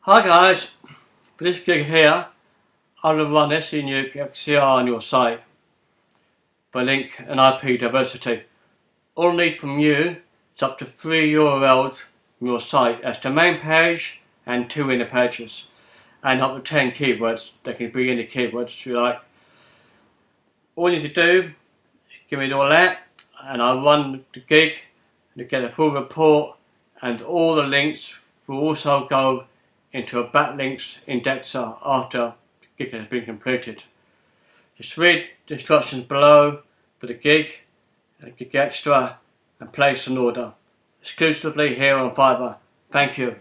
Hi guys, for this gig here, I'm going to run SEO XCR on your site for link and IP diversity. All I need from you is up to 3 URLs from your site as the main page and 2 inner pages, and up to 10 keywords. They can be any keywords you like. All you need to do is give me all that, and I'll run the gig to get a full report, and all the links will also go into a backlinks indexer after the gig has been completed. Just read the instructions below for the gig, and gig extra, and place an order exclusively here on Fiverr. Thank you.